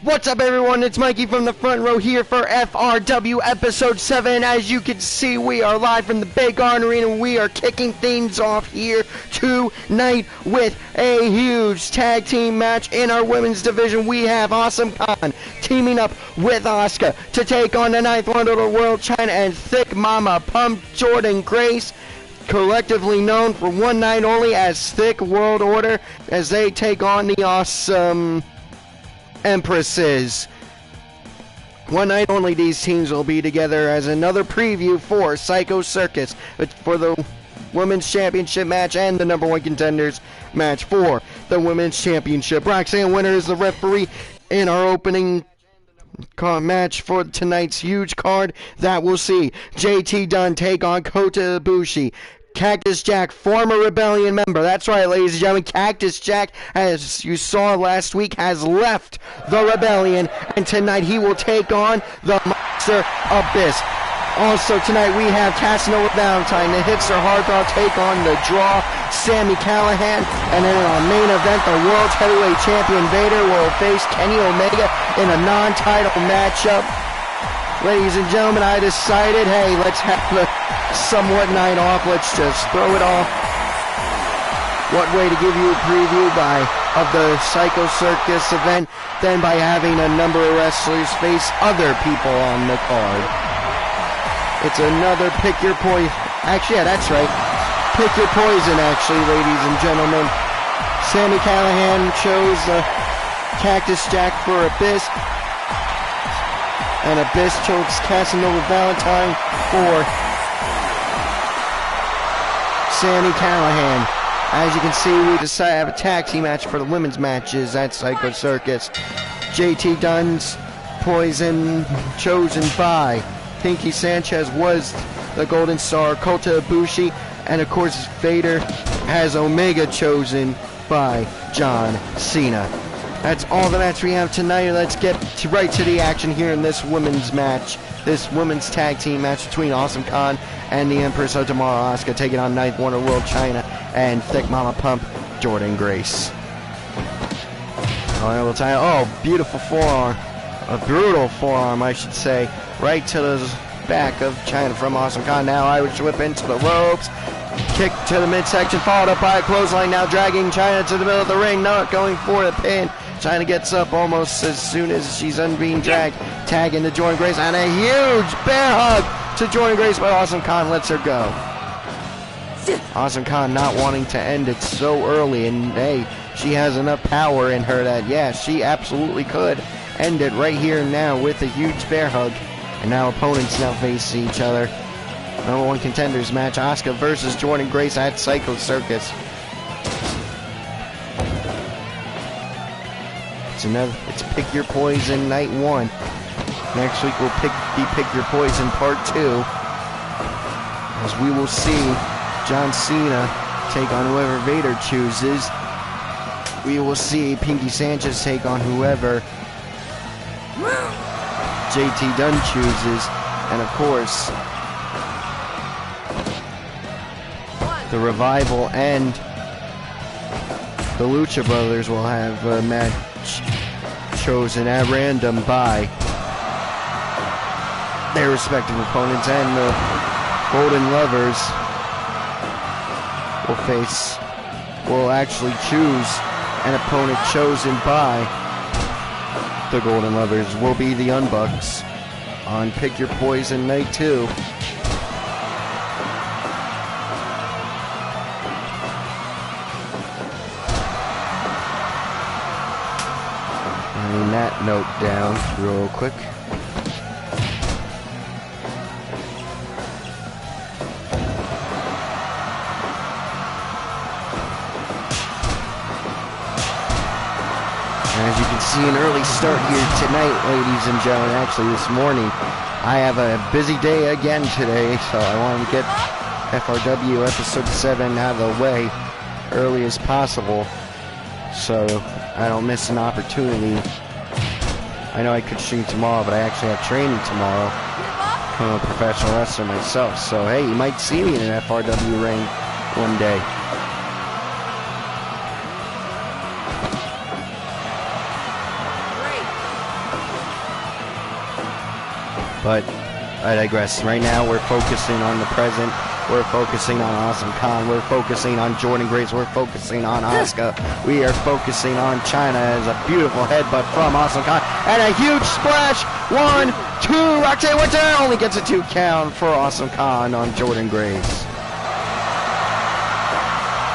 What's up, everyone? It's Mikey from the front row here for FRW Episode 7. As you can see, we are live from the Big Garden Arena. We are kicking things off here tonight with a huge tag team match in our women's division. We have Awesome Khan teaming up with Asuka to take on the 9th Wonder of the World, China, and Thick Mama Pump Jordan Grace, collectively known for one night only as Thick World Order, as they take on the Awesome Empresses. One night only, these teams will be together as another preview for Psycho Circus for the Women's Championship match and the number one contenders match for the Women's Championship. Roxanne Winter is the referee in our opening match for tonight's huge card that will see JT Dunn take on Kota Ibushi. Cactus Jack, former Rebellion member. That's right, ladies and gentlemen. Cactus Jack, as you saw last week, has left the Rebellion, and tonight he will take on the Monster Abyss. Also tonight we have Casanova Valentine, the Hipster Hardball, take on the Draw, Sami Callihan, and then in our main event, the World Heavyweight Champion Vader will face Kenny Omega in a non-title matchup. Ladies and gentlemen, I decided, hey, let's have the somewhat night off. Let's just throw it off. What way to give you a preview of the Psycho Circus event than by having a number of wrestlers face other people on the card. It's another pick your poison. Actually, yeah, that's right. Pick your poison, actually, ladies and gentlemen. Sami Callihan chose Cactus Jack for Abyss, and Abyss chose Casanova Valentine for Sami Callihan. As you can see, we decided to have a tag team match for the women's matches at Psycho Circus. JT Dunn's poison chosen by Pinky Sanchez was the Golden Star, Kota Ibushi, and of course Vader has Omega chosen by John Cena. That's all the match we have tonight. Let's get right to the action here in this women's match. This women's tag team match between Awesome Khan and the Empress of Tomorrow, Asuka, taking on 9th Wonder World China and Thick Mama Pump Jordan Grace. Oh, beautiful forearm. A brutal forearm, I should say. Right to the back of China from Awesome Khan. Now Irish whip into the ropes. Kick to the midsection, followed up by a clothesline. Now dragging China to the middle of the ring, not going for the pin. China gets up almost as soon as she's being dragged. Tag into Jordan Grace, and a huge bear hug to Jordan Grace, but Awesome Khan lets her go. Awesome Khan not wanting to end it so early, and hey, she has enough power in her that, yeah, she absolutely could end it right here and now with a huge bear hug. And now opponents now face each other. Number one contenders match, Asuka versus Jordan Grace at Psycho Circus. It's Pick Your Poison Night 1. Next week will be Pick Your Poison Part 2. As we will see John Cena take on whoever Vader chooses. We will see Pinky Sanchez take on whoever JT Dunn chooses. And of course, the Revival and the Lucha Brothers will have a match chosen at random by their respective opponents, and the Golden Lovers will actually choose an opponent chosen by the Golden Lovers. Will be the Unbucks on Pick Your Poison Night 2. That note down real quick. As you can see, an early start here tonight, ladies and gentlemen. Actually, this morning, I have a busy day again today, so I wanted to get FRW Episode 7 out of the way early as possible, so I don't miss an opportunity. I know I could stream tomorrow, but I actually have training tomorrow. I'm a professional wrestler myself, so hey, you might see me in an FRW ring one day. But I digress. Right now, we're focusing on the present. We're focusing on Awesome Khan. We're focusing on Jordynne Grace. We're focusing on Asuka. We are focusing on Chyna as a beautiful headbutt from Awesome Khan. And a huge splash. 1, 2. Roxanne went down. Only gets a 2 count for Awesome Khan on Jordynne Grace.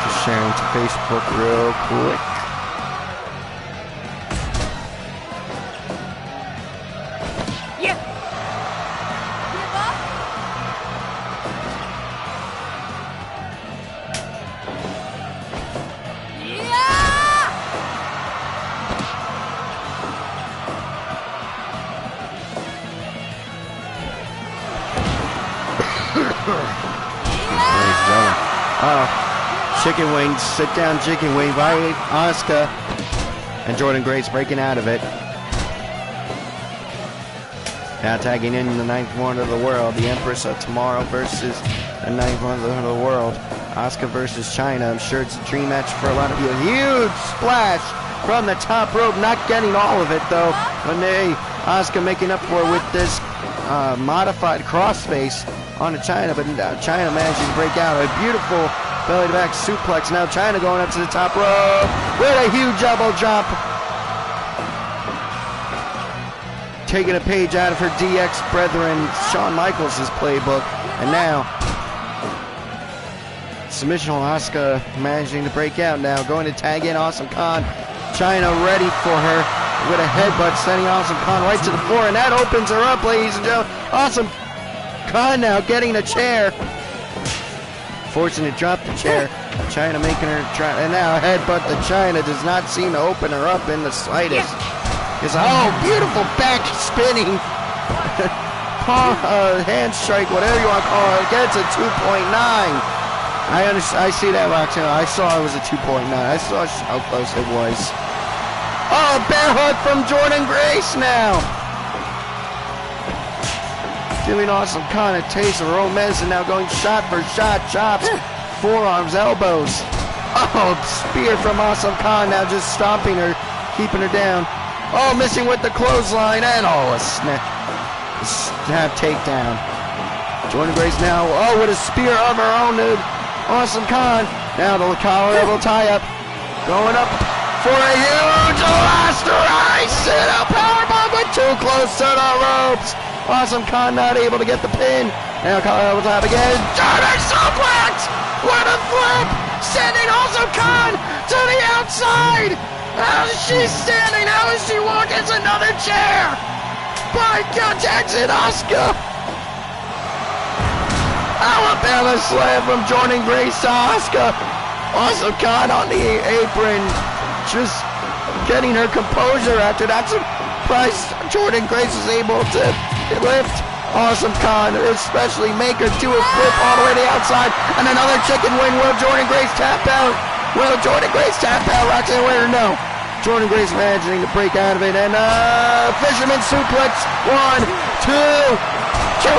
Just sharing to Facebook real quick. Chicken wings, sit down chicken wing by Asuka, and Jordynne Grace breaking out of it. Now tagging in the 9th wonder of the world, the Empress of Tomorrow versus the 9th wonder of the world, Asuka versus Chyna. I'm sure it's a dream match for a lot of you. A huge splash from the top rope, not getting all of it though. Asuka making up for it with this modified crossface onto Chyna, but Chyna manages to break out. A beautiful belly-to-back suplex. Now Chyna going up to the top rope with a huge elbow drop. Taking a page out of her DX brethren, Shawn Michaels' playbook. And now, submission on Asuka managing to break out now. Going to tag in Awesome Khan. Chyna ready for her with a headbutt, sending Awesome Khan right to the floor. And that opens her up, ladies and gentlemen. Awesome Khan now getting a chair. Forcing to drop the chair. Chyna making her try. And now a headbutt to Chyna does not seem to open her up in the slightest. Oh, beautiful back spinning. Hand strike, whatever you want to call it. Gets a 2.9. I see that, Roxanne. I saw it was a 2.9. I saw how close it was. Oh, bear hug from Jordynne Grace now. Giving Awesome Khan a taste of her own medicine, now going shot for shot, chops, forearms, elbows. Oh, spear from Awesome Khan now just stomping her, keeping her down. Oh, missing with the clothesline, and a snap takedown. Jordynne Grace now, with a spear of her own, dude. Awesome Khan, now the collar elbow tie up, going up for a huge Elasterize sit-up powerbomb, but too close to the ropes. Awesome Khan not able to get the pin. Now collar elbow tie up again. Jordynne suplex! What a flip! Sending Awesome Khan to the outside! How is she standing? How is she walking? It's another chair! By contact in Asuka! Alabama slam from Jordynne Grace to Asuka. Awesome Khan on the apron, just getting her composure after that. Surprise! Jordynne Grace is able to lift Awesome Khan, especially make her do a flip all the way to the outside, and another chicken wing. Will Jordynne Grace tap out? Will Jordynne Grace tap out? Roxanne Winter, no. Jordynne Grace managing to break out of it, and fisherman suplex. 1, 2, 2.9.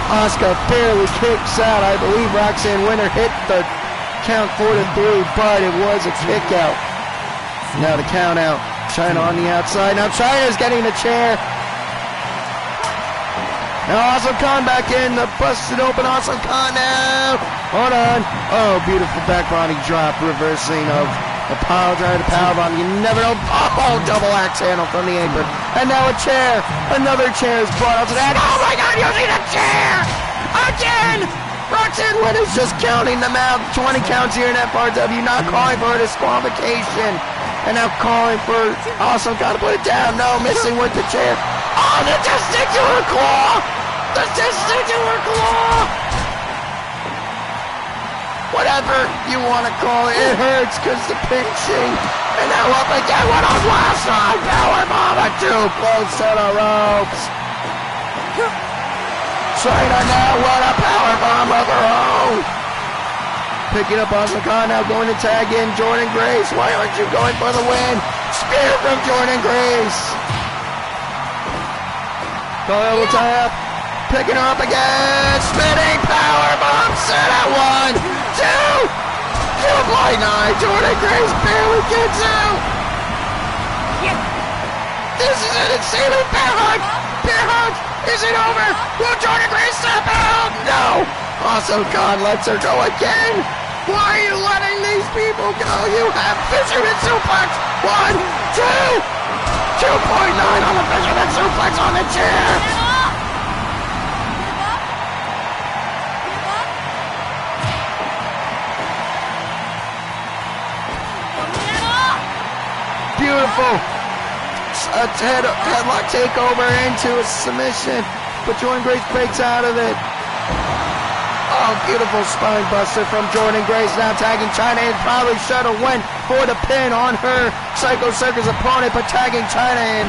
Asuka barely kicks out. I believe Roxanne Winter hit the count 4 to 3, but it was a kick out. Now the count out. Chyna on the outside. Now Chyna's getting the chair. Now Awesome Khan back in. The busted open Awesome Khan now. Hold on. Oh, beautiful back body drop. Reversing of the power drive to powerbomb. You never know. Oh, double axe handle from the apron. And now a chair. Another chair is brought out to that. Oh my God, using a chair. Again. Roxanne Winter's just counting them out. 20 counts here in FRW. Not calling for a disqualification. And now calling for Awesome Khan to put it down. No, missing with the chair. Oh, the testicular claw! The testicular claw! Whatever you want to call it, it hurts because the pinching. And now up again, what on last time? Powerbomb at 2, close to the ropes. Chyna now, what a powerbomb of her own. Picking up Awesome Khan, now going to tag in Jordynne Grace. Why aren't you going for the win? Spear from Jordynne Grace. Collar will tie up. Picking her up again. Spinning powerbomb set at 1, 2, 2.9. Jordynne Grace barely gets out. This is an insanely power hug. spear hook. Is it over? Will Jordan Grace tap out? No. Also, God lets her go again. Why are you letting these people go? You have fisherman suplex. 1, 2. 2.9 on the fisherman suplex on the chair. Beautiful. A headlock takeover into a submission, but Jordan Grace breaks out of it. Oh, beautiful spine buster from Jordan Grace, now tagging China in. Probably should have went for the pin on her Psycho Circus opponent, but tagging China in.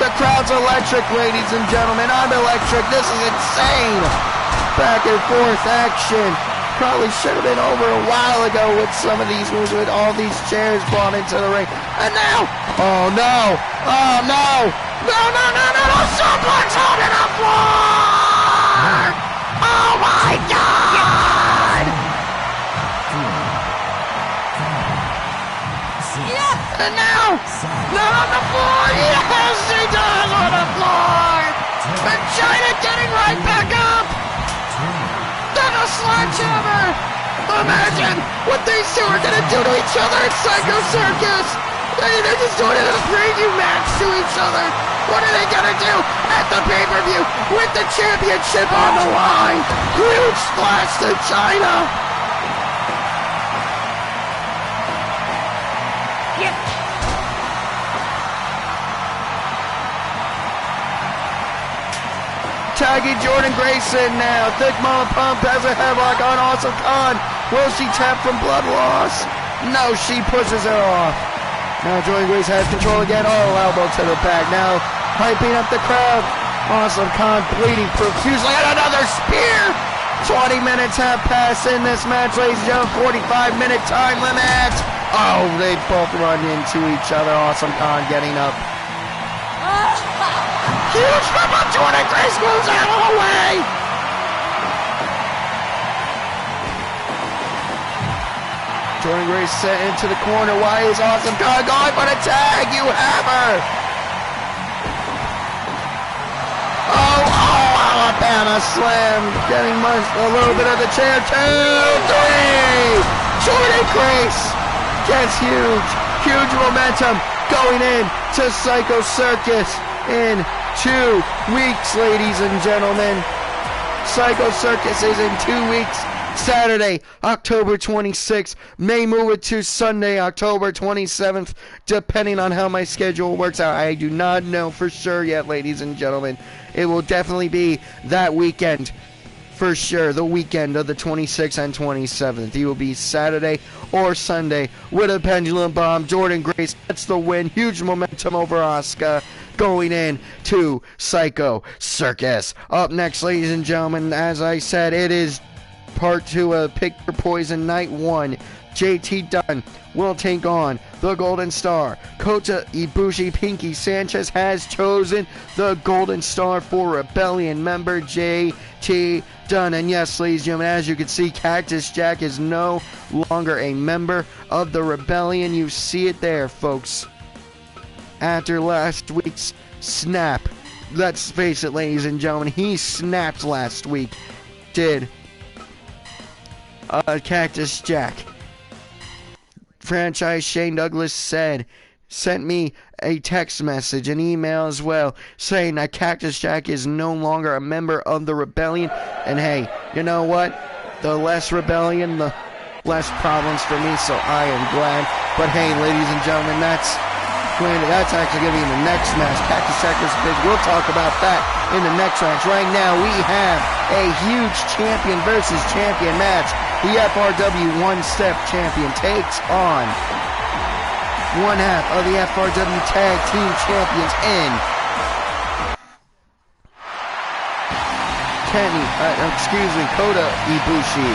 The crowd's electric, ladies and gentlemen. I'm electric. This is insane. Back and forth action. Probably should have been over a while ago with some of these moves, with all these chairs brought into the ring. And now, oh no, oh no, no, suplex on the floor! Oh my God! And now, not on the floor, yes, he does on the floor! And China getting right back up! A sledgehammer! Imagine what these two are gonna do to each other at Psycho Circus! They're just doing it in a preview match to each other! What are they gonna do at the pay-per-view with the championship on the line? Huge splash to China! Tagging Jordan Grayson now. Thick Mama Pump has a headlock on Awesome Khan. Will she tap from blood loss? No, she pushes her off. Now Jordan Grace has control again. Oh, elbow to the back. Now hyping up the crowd. Awesome Khan bleeding profusely. And another spear. 20 minutes have passed in this match, ladies and gentlemen. 45-minute time limit. Oh, they both run into each other. Awesome Khan getting up. Huge flip up, Jordan Grace moves out of the way! Jordan Grace sent into the corner. Why is Awesome Khan going for the tag? You have her! Oh, Alabama slam. Getting a little bit of the chair. 2, 3! Jordan Grace gets huge momentum going in to Psycho Circus in 2 weeks, ladies and gentlemen. Psycho Circus is in 2 weeks. Saturday, October 26th. May move it to Sunday, October 27th, depending on how my schedule works out. I do not know for sure yet, ladies and gentlemen. It will definitely be that weekend. For sure, the weekend of the 26th and 27th. It will be Saturday or Sunday with a pendulum bomb. Jordan Grace gets the win. Huge momentum over Asuka going in to Psycho Circus. Up next, ladies and gentlemen, as I said, it is part 2 of Pick Your Poison Night 1. JT Dunn will take on the Golden Star. Kota Ibushi. Pinky Sanchez has chosen the Golden Star for Rebellion member JT Dunn. And yes, ladies and gentlemen, as you can see, Cactus Jack is no longer a member of the Rebellion. You see it there, folks. After last week's snap, let's face it, ladies and gentlemen, he snapped last week. Did Cactus Jack. Franchise Shane Douglas sent me a text message, an email as well, saying that Cactus Jack is no longer a member of the Rebellion. And hey, you know what? The less Rebellion, the less problems for me, so I am glad. But hey, ladies and gentlemen, that's actually going to be in the next match. Cactus Jack is big. We'll talk about that in the next match. Right now, we have a huge champion versus champion match. The FRW one-step champion takes on one half of the FRW Tag Team Champions in Kota Ibushi.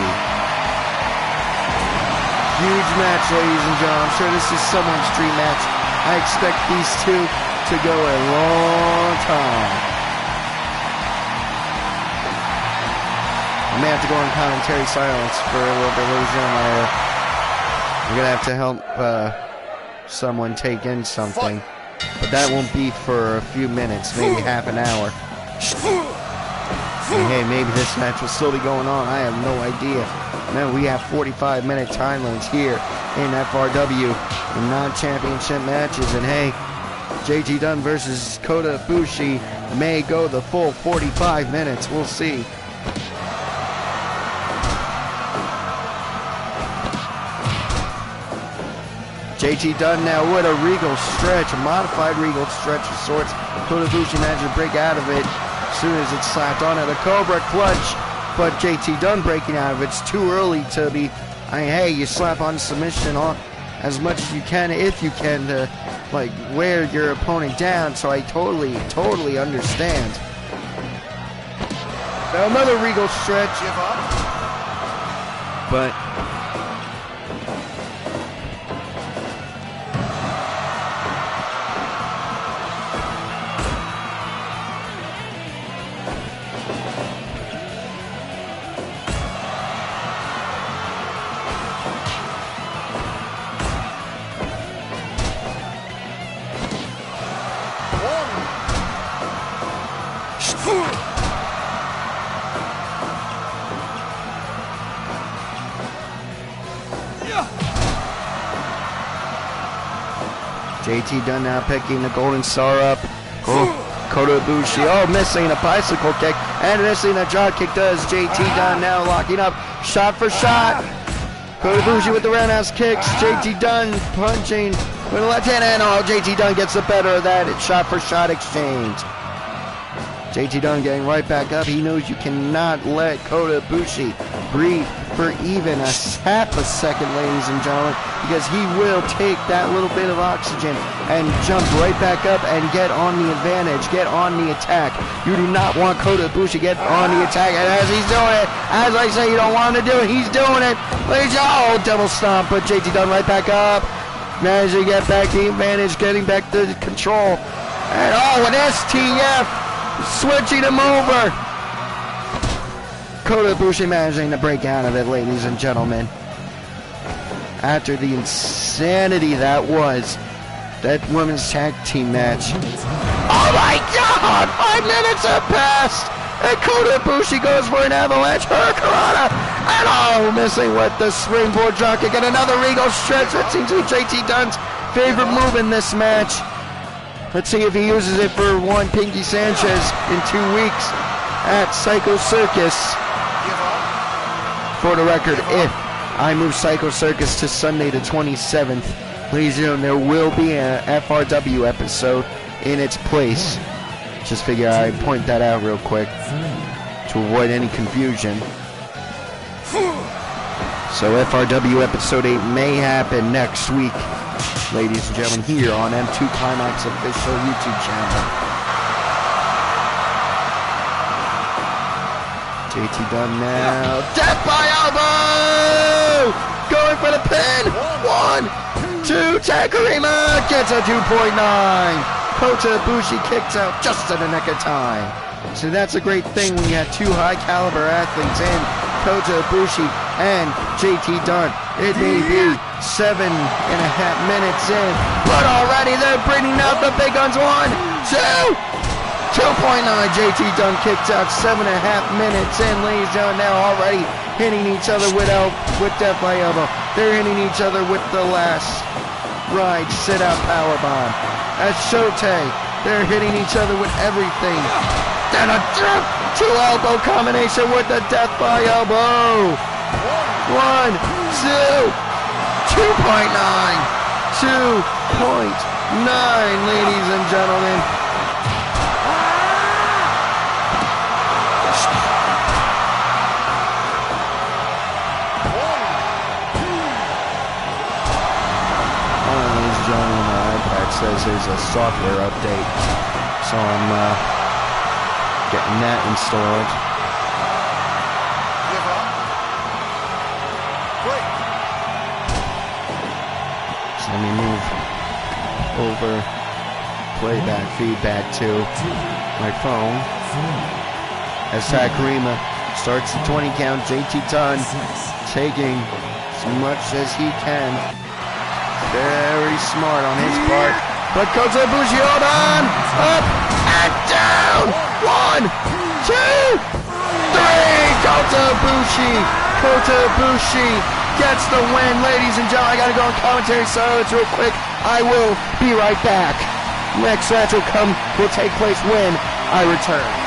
Huge match, ladies and gentlemen. I'm sure this is someone's dream match. I expect these two to go a long time. I may have to go on commentary silence for a little bit, ladies and gentlemen. I'm going to have to help someone take in something. But that won't be for a few minutes, maybe half an hour. And hey, maybe this match will still be going on. I have no idea. No, we have 45-minute time limits here in FRW in non-championship matches. And hey, JT Dunn versus Kota Ibushi may go the full 45 minutes. We'll see. JT Dunn now with a regal stretch, a modified regal stretch of sorts. Kota Ibushi managed to break out of it as soon as it's slapped on it. A Cobra clutch, but JT Dunn breaking out of it. It's too early to be. Hey, you slap on submission on as much as you can, if you can, to like wear your opponent down. So I totally understand. Now another regal stretch, but. JT Dunn now picking the golden star up. Kota Ibushi, missing a bicycle kick and missing a drop kick does. JT Dunn now locking up, shot for shot. Kota Ibushi with the roundhouse kicks. JT Dunn punching with a left hand, and JT Dunn gets the better of that. It's shot for shot exchange. JT Dunn getting right back up. He knows you cannot let Kota Ibushi breathe for even a half a second, ladies and gentlemen, because he will take that little bit of oxygen and jump right back up and get on the advantage, get on the attack. You do not want Kota Ibushi to get on the attack, and as he's doing it, as I say, you don't want him to do it, he's doing it. Double stomp, but JT Dunn right back up. Managed to get back the advantage, getting back to control. And an STF, switching him over. Kota Ibushi managing to break out of it, ladies and gentlemen. After the insanity that was that women's tag team match. Oh my God! 5 minutes have passed! And Kota Ibushi goes for an avalanche hurricanrana! And missing with the springboard dropkick and another regal stretch. That seems to be JT Dunn's favorite move in this match. Let's see if he uses it for one Pinky Sanchez in 2 weeks at Psycho Circus. For the record, if I move Psycho Circus to Sunday the 27th, ladies and gentlemen, there will be a FRW episode in its place. Just figure I'd point that out real quick to avoid any confusion. So FRW episode 8 may happen next week, ladies and gentlemen, here on M2 Climax official YouTube channel. JT Dunn now. Death by elbow! Going for the pin. 1, 2. Takarima gets a 2.9. Kota Ibushi kicks out just in the nick of time. So that's a great thing when you have two high caliber athletes in Kota Ibushi and JT Dunn. It may be 7.5 minutes in, but already they're bringing out the big guns. 1, 2. 2.9, JT Dunn kicked out 7.5 minutes in, ladies and gentlemen, now already hitting each other with death by elbow. They're hitting each other with the last ride sit-out powerbomb. At Shote, they're hitting each other with everything. Then a two elbow combination with the death by elbow. 1, 2, 2.9, 2.9, ladies and gentlemen. Says there's a software update, so I'm getting that installed. So let me move over playback feedback to my phone as Takarima starts the 20 count. JT Dunn taking as much as he can. Very smart on his part. But Kota Ibushi, hold on! Up and down! 1, 2, 3! Kota Ibushi gets the win. Ladies and gentlemen, I gotta go on commentary silence real quick. I will be right back. Next match will take place when I return.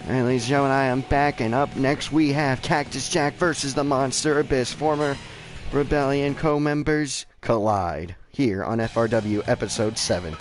Alright, ladies and gentlemen, I am back, and up next we have Cactus Jack versus the Monster Abyss. Former Rebellion co-members collide here on FRW Episode 7.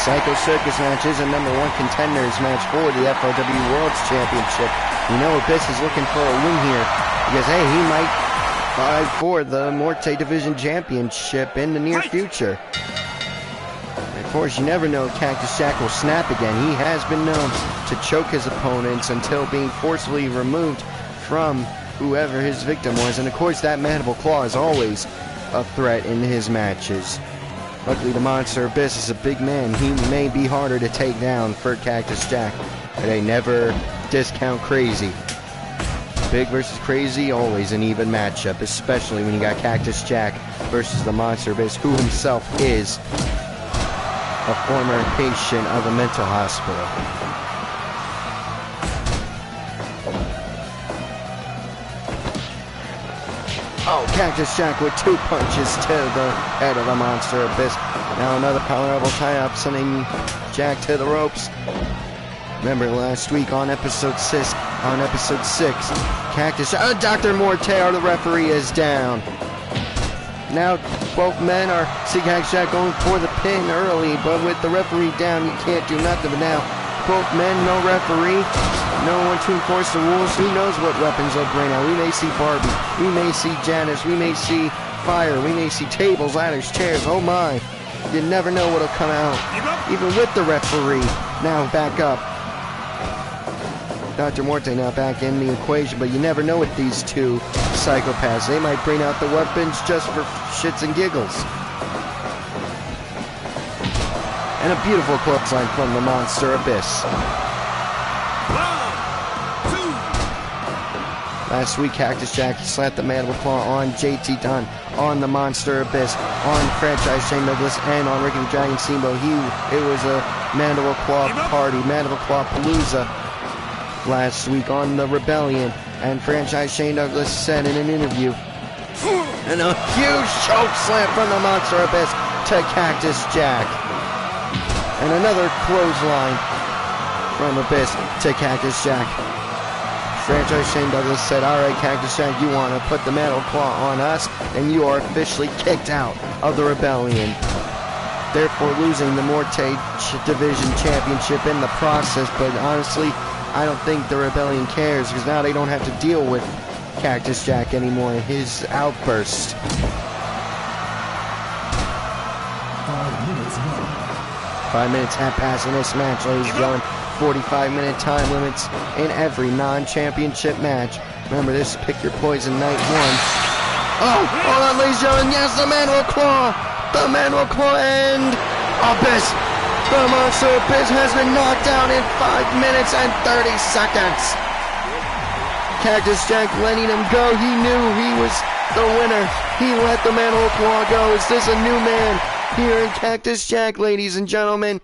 Psycho Circus match is a number 1 contenders match for the FRW World's Championship. You know Abyss is looking for a win here because, hey, he might fight for the Morte Division Championship in the near future. And of course, you never know if Cactus Jack will snap again. He has been known to choke his opponents until being forcibly removed from whoever his victim was. And of course, that mandible claw is always a threat in his matches. Luckily, the Monster Abyss is a big man. He may be harder to take down for Cactus Jack, but they never discount crazy. Big versus crazy, always an even matchup, especially when you got Cactus Jack versus the Monster Abyss, who himself is a former patient of a mental hospital. Oh, Cactus Jack with 2 punches to the head of the Monster Abyss. Now another power-level tie-up, sending Jack to the ropes. Remember last week on episode 6, Cactus Dr. Morte, the referee, is down. Now both men are see Cactus Jack going for the pin early, but with the referee down, you can't do nothing. But now both men, no referee, no one to enforce the rules. Who knows what weapons they'll bring out? We may see Barbie, we may see Janice, we may see fire, we may see tables, ladders, chairs. Oh my, you never know what'll come out, even with the referee. Now back up. Dr. Morte now back in the equation, but you never know with these two psychopaths. They might bring out the weapons just for shits and giggles. And a beautiful clothesline from the Monster Abyss. 1, 2. Last week, Cactus Jack slapped the mandible claw on JT Dunn, on the Monster Abyss, on franchise Shane Douglas, and on Ricky the Dragon Steamboat. It was a mandible claw party, mandible claw palooza last week on the Rebellion. And franchise Shane Douglas said in an interview, and a huge choke slam from the Monster Abyss to Cactus Jack. And another clothesline from Abyss to Cactus Jack. Franchise Shane Douglas said, alright Cactus Jack, you want to put the mandible claw on us, and you are officially kicked out of the Rebellion. Therefore losing the Morte Division Championship in the process, but honestly, I don't think the Rebellion cares, because now they don't have to deal with Cactus Jack anymore and his outburst. 5 minutes left. 5 minutes have passed in this match, ladies and gentlemen. 45-minute time limits in every non-championship match. Remember, this is Pick Your Poison Night 1. Oh, hold on, ladies and gentlemen. Yes, the mandible claw. The mandible claw and Abyss. The Monster Abyss has been knocked down in 5 minutes and 30 seconds. Cactus Jack letting him go. He knew he was the winner. He let the mandible claw go. Is this a new man here in Cactus Jack, ladies and gentlemen?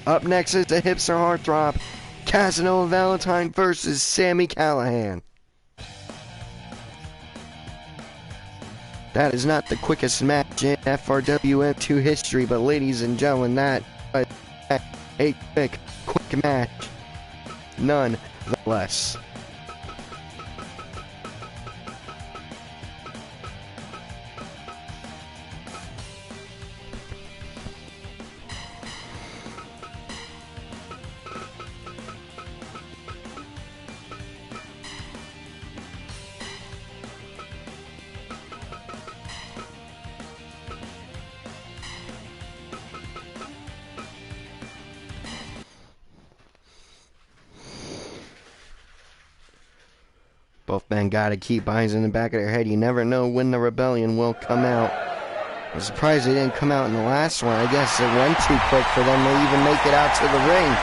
Up next is the hipster heartthrob, Casanova Valentine versus Sami Callihan. That is not the quickest match in FRW M2 history, but ladies and gentlemen, that was a quick match, nonetheless. Both men gotta keep eyes in the back of their head. You never know when the rebellion will come out. I'm surprised they didn't come out in the last one. I guess it went too quick for them to even make it out to the ring.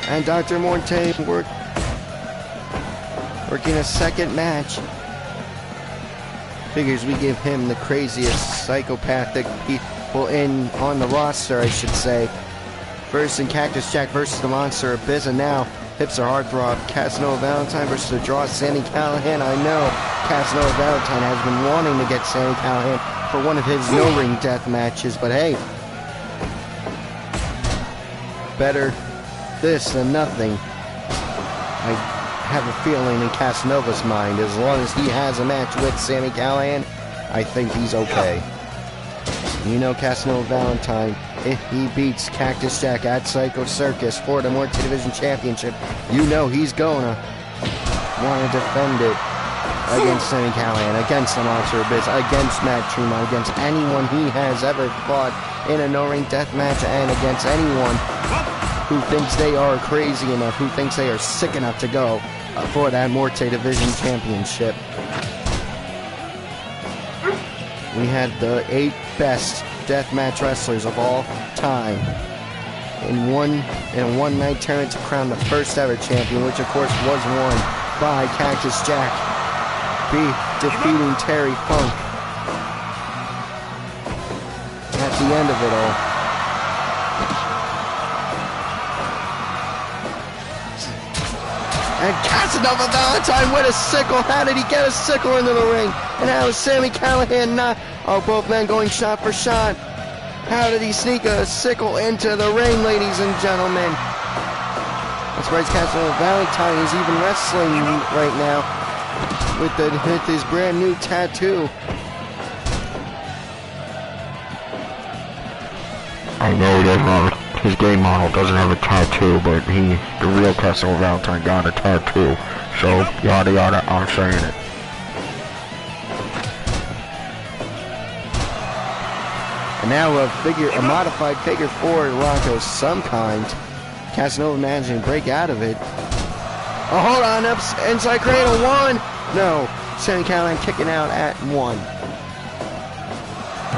And Dr. Morte working a second match. Figures we give him the craziest psychopathic people on the roster, I should say. First in Cactus Jack versus the Monster Abyss, and now Hips Are Heartthrob. Casanova Valentine versus the Draw, Sami Callihan. I know Casanova Valentine has been wanting to get Sami Callihan for one of his no-ring death matches, but hey, better this than nothing. I have a feeling in Casanova's mind, as long as he has a match with Sami Callihan, I think he's okay. You know Casanova Valentine, if he beats Cactus Jack at Psycho Circus for the Morte Division Championship, you know he's gonna want to defend it against Sami Callihan, against the Monster Abyss, against Matt Tremont, against anyone he has ever fought in a no-ring death match, and against anyone who thinks they are crazy enough, who thinks they are sick enough to go for that Morte Division Championship. We had the 8 best deathmatch wrestlers of all time in a one-night tournament to crown the first ever champion, which of course was won by Cactus Jack, defeating Terry Funk at the end of it all. And Casanova Valentine with a sickle. How did he get a sickle into the ring? And how is Sami Callihan not? Oh, both men going shot for shot. How did he sneak a sickle into the ring, ladies and gentlemen? That's right, Casanova Valentine is even wrestling right now with his brand new tattoo. I know that his game model doesn't have a tattoo, but the real Casanova Valentine got a tattoo. So, yada yada, I'm saying it. And now a modified figure 4 lock of some kind. Casanova managing to break out of it. Oh, hold on, inside cradle, 1. No, Sami Callihan kicking out at 1.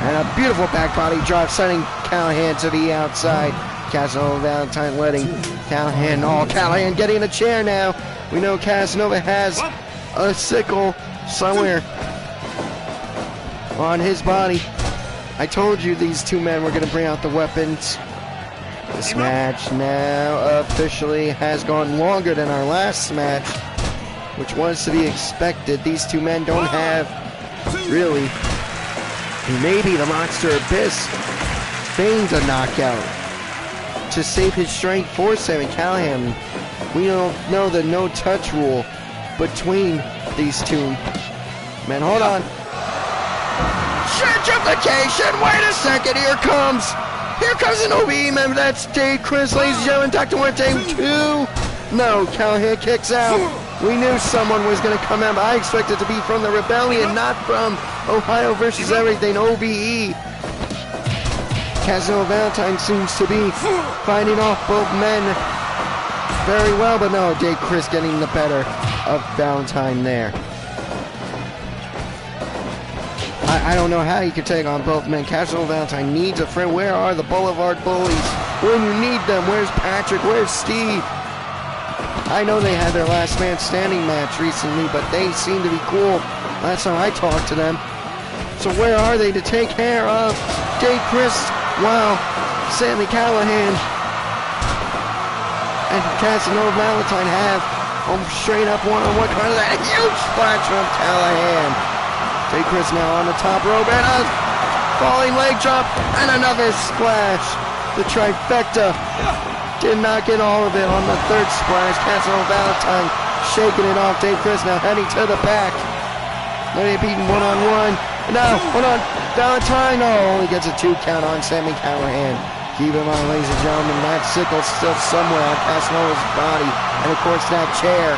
And a beautiful back body drop, sending Callihan to the outside. Casanova Valentine letting Callihan, Callihan getting a chair now. We know Casanova has a sickle somewhere on his body. I told you these two men were going to bring out the weapons. This match now officially has gone longer than our last match, which was to be expected. These two men don't have, really, maybe the Monster Abyss feigned a knockout to save his strength for Sami Callihan. We don't know the no-touch rule between these two men. Hold on. Gentrification! Wait a second, here comes an OBE member. That's Dave Chris, ladies and gentlemen, Dr. Morte 2. No, Callihan kicks out. We knew someone was going to come out, but I expected it to be from the Rebellion, not from Ohio versus Everything, OBE. Casanova Valentine seems to be fighting off both men very well, but no, Jay Chris getting the better of Valentine there. I don't know how you can take on both men. Casanova Valentine needs a friend. Where are the Boulevard Bullies when you need them? Where's Patrick? Where's Steve? I know they had their last man standing match recently, but they seem to be cool. Last time I talked to them. So where are they to take care of Jay Chris? Wow, Sammy Callahan and Casanova Valentine have straight up one-on-one. That huge splash from Callahan. Jay Chris now on the top rope and a falling leg drop and another splash. The trifecta did not get all of it on the third splash. Casanova Valentine shaking it off. Jay Chris now heading to the back. They're beating one-on-one. Now, hold on. Valentine, only gets a 2 count on Sammy Callahan. Keep in mind, ladies and gentlemen, that sickle's still somewhere on Casanova's body. And of course, that chair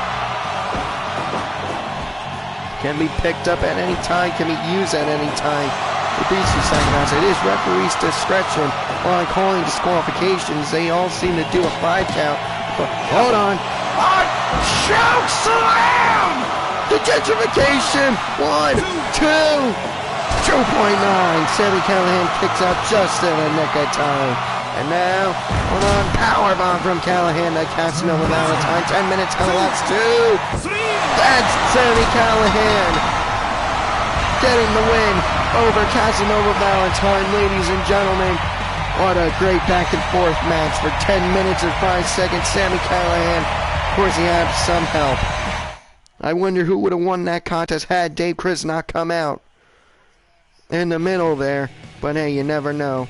can be picked up at any time, can be used at any time. The BC second round, it is referee's discretion while calling disqualifications. They all seem to do a 5 count. But hold on. Choke slam! The gentrification. 1, 2. 2.9. Sammy Callahan kicks out just in the nick of time. And now, hold on, powerbomb from Callahan to Casanova Valentine. 10 minutes elapsed. 2. That's Sammy Callahan getting the win over Casanova Valentine, ladies and gentlemen. What a great back and forth match for 10 minutes and 5 seconds. Sammy Callahan, of course, he had some help. I wonder who would have won that contest had Dave Chris not come out in the middle there. But hey, you never know.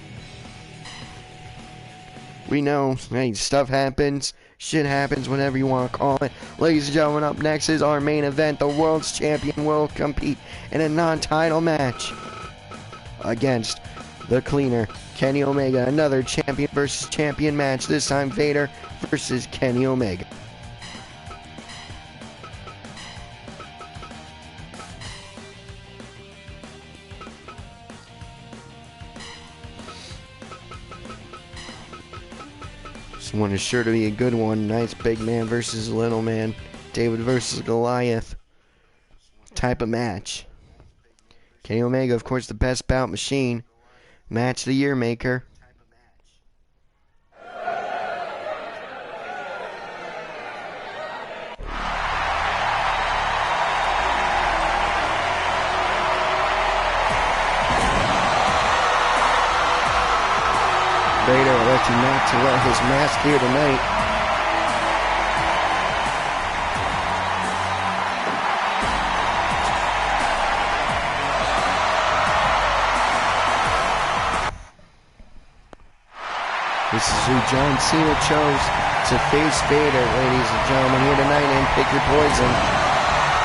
We know, hey, stuff happens. Shit happens, whatever you want to call it. Ladies and gentlemen, up next is our main event. The world's champion will compete in a non-title match against the cleaner, Kenny Omega. Another champion versus champion match. This time Vader versus Kenny Omega. This one is sure to be a good one. Nice big man versus little man. David versus Goliath type of match. Kenny Omega, of course, the best bout machine. Match of the year maker. Vader electing not to let his mask here tonight. This is who John Cena chose to face Vader, ladies and gentlemen, here tonight, and pick your poison.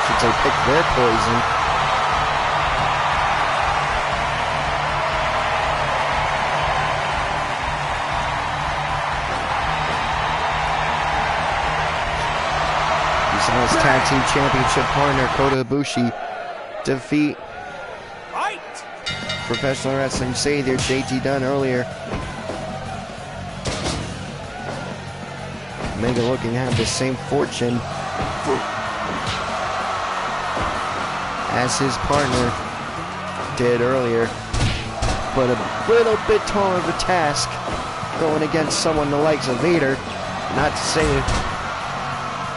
Should say pick their poison. His tag team championship partner Kota Ibushi defeat professional wrestling savior JT Dunn earlier. Omega looking to have the same fortune as his partner did earlier, but a little bit taller of a task going against someone the likes of Vader. Not to say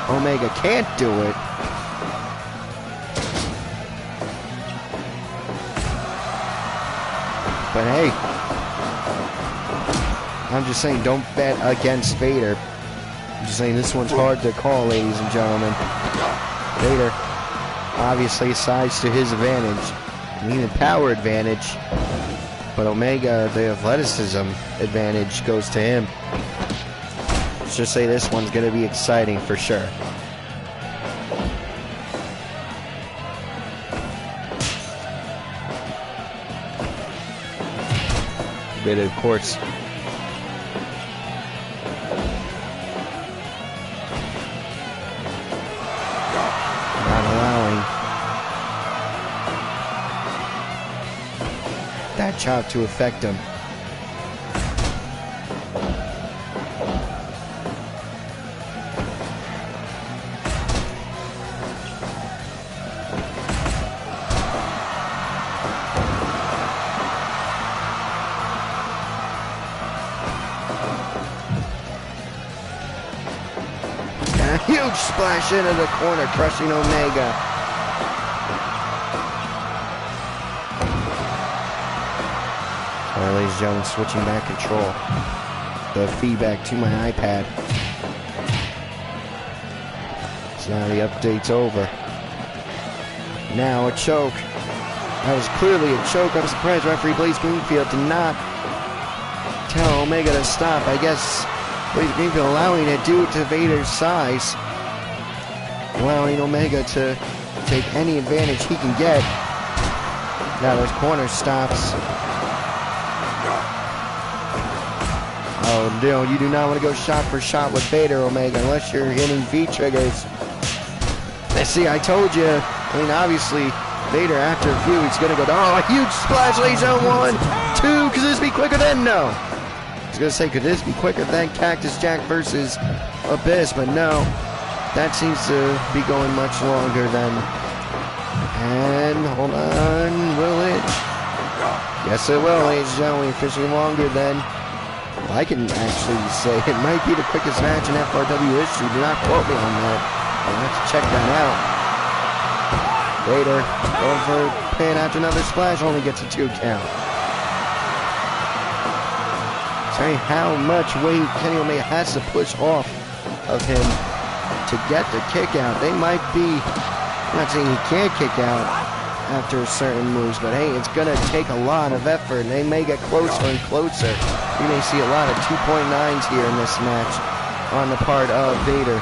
Omega can't do it. But hey, I'm just saying, don't bet against Vader. I'm just saying this one's hard to call, ladies and gentlemen. Vader, obviously, size to his advantage, and even power advantage. But Omega, the athleticism advantage goes to him. Let's just say this one's going to be exciting for sure. But of course, that chop to affect him. A huge splash into the corner, crushing Omega. Alright, ladies and gentlemen, switching back control. The feedback to my iPad. So now the update's over. Now a choke. That was clearly a choke. I'm surprised referee Blaze Greenfield did not tell Omega to stop. I guess Blaze Greenfield allowing it due to Vader's size, allowing Omega to take any advantage he can get. Now those corner stops. Oh no, you do not want to go shot for shot with Vader, Omega, unless you're hitting V triggers. Let's see, I told you. I mean, obviously, Vader after a few, he's going to go down. Oh, a huge splash, ladies and gentlemen. 1, 2, could this be quicker than? No. I was going to say, could this be quicker than Cactus Jack versus Abyss? But no, that seems to be going much longer than. And hold on, will it? Yes, it will, ladies and gentlemen. Officially longer than. Well, I can actually say it might be the quickest match in FRW history. Do not quote me on that. I'll have to check that out. Vader going for a pin after another splash, only gets a 2 count. Say how much weight Kenny Omega has to push off of him to get the kick out. They might be, I'm not saying he can't kick out after certain moves, but hey, it's gonna take a lot of effort, and they may get closer and closer. We may see a lot of 2.9s here in this match on the part of Vader,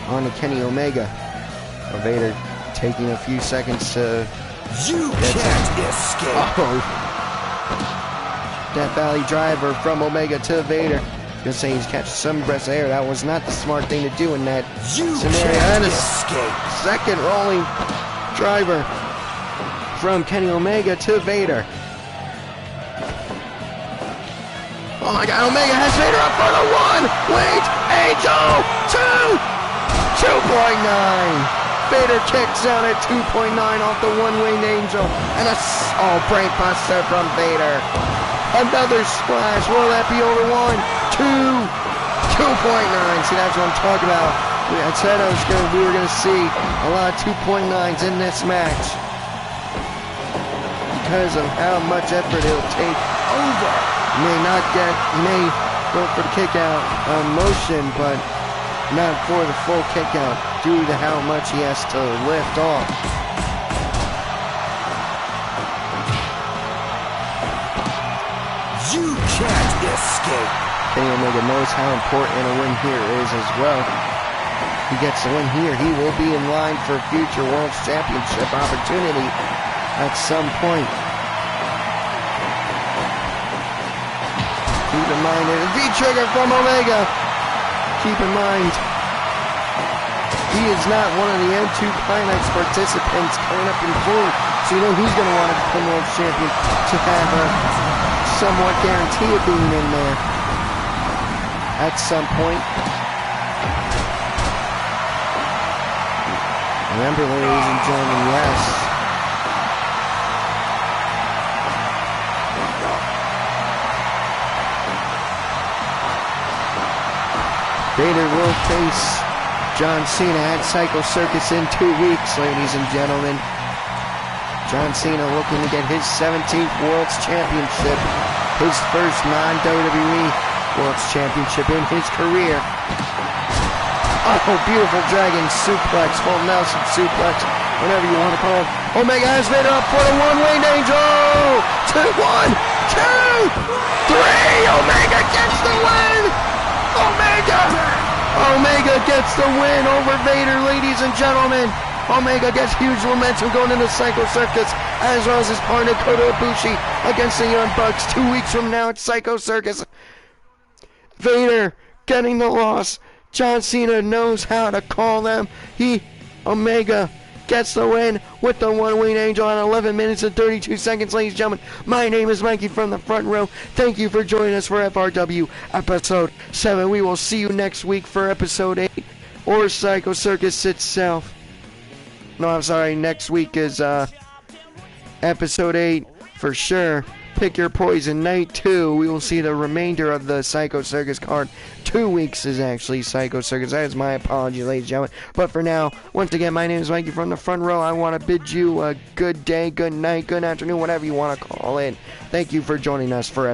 on the Kenny Omega. Vader taking a few seconds to... You can't escape! Oh! Death Valley driver from Omega to Vader. Gonna say he's catching some breath of air. That was not the smart thing to do in that scenario. And a second rolling driver from Kenny Omega to Vader. Oh my God, Omega has Vader up for the 1. Wait, Angel, 2, 2.9. Vader kicks out at 2.9 off the one-winged Angel. And a brain buster from Vader. Another splash. Will that be over 1, 2, 2.9. See, that's what I'm talking about. I said we were gonna see a lot of 2.9s in this match because of how much effort it'll take. Over. May go for the kick out motion, but not for the full kick out due to how much he has to lift off. You can't escape. Kenny Omega knows how important a win here is as well. He gets the win here, he will be in line for a future World Championship opportunity at some point. Keep in mind, a V-trigger from Omega. Keep in mind, he is not one of the N2 Climax participants coming up in full, so you know he's going to want to become World Champion to have a somewhat guarantee of being in there at some point. Remember, ladies and gentlemen, yes. Vader will face John Cena at Psycho Circus in 2 weeks, ladies and gentlemen. John Cena looking to get his 17th World Championship, his first non-WWE World Championship in his career. Oh, beautiful dragon suplex, full Nelson suplex, whatever you want to call it. Omega has Vader up for the one-winged Angel. 2, 1, 2, 3. Omega gets the win. Omega gets the win over Vader, ladies and gentlemen. Omega gets huge momentum going into Psycho Circus, as well as his partner Kota Ibushi against the Young Bucks 2 weeks from now at Psycho Circus. Vader getting the loss. John Cena knows how to call them. Omega gets the win with the one-winged angel at 11 minutes and 32 seconds, ladies and gentlemen. My name is Mikey from the front row. Thank you for joining us for FRW episode 7. We will see you next week for episode 8 or Psycho Circus itself. No, I'm sorry. Next week is episode 8 for sure. Pick your poison. Night 2, we will see the remainder of the Psycho Circus card. 2 weeks is actually Psycho Circus. That is my apology, ladies and gentlemen. But for now, once again, my name is Mikey from the front row. I want to bid you a good day, good night, good afternoon, whatever you want to call it. Thank you for joining us for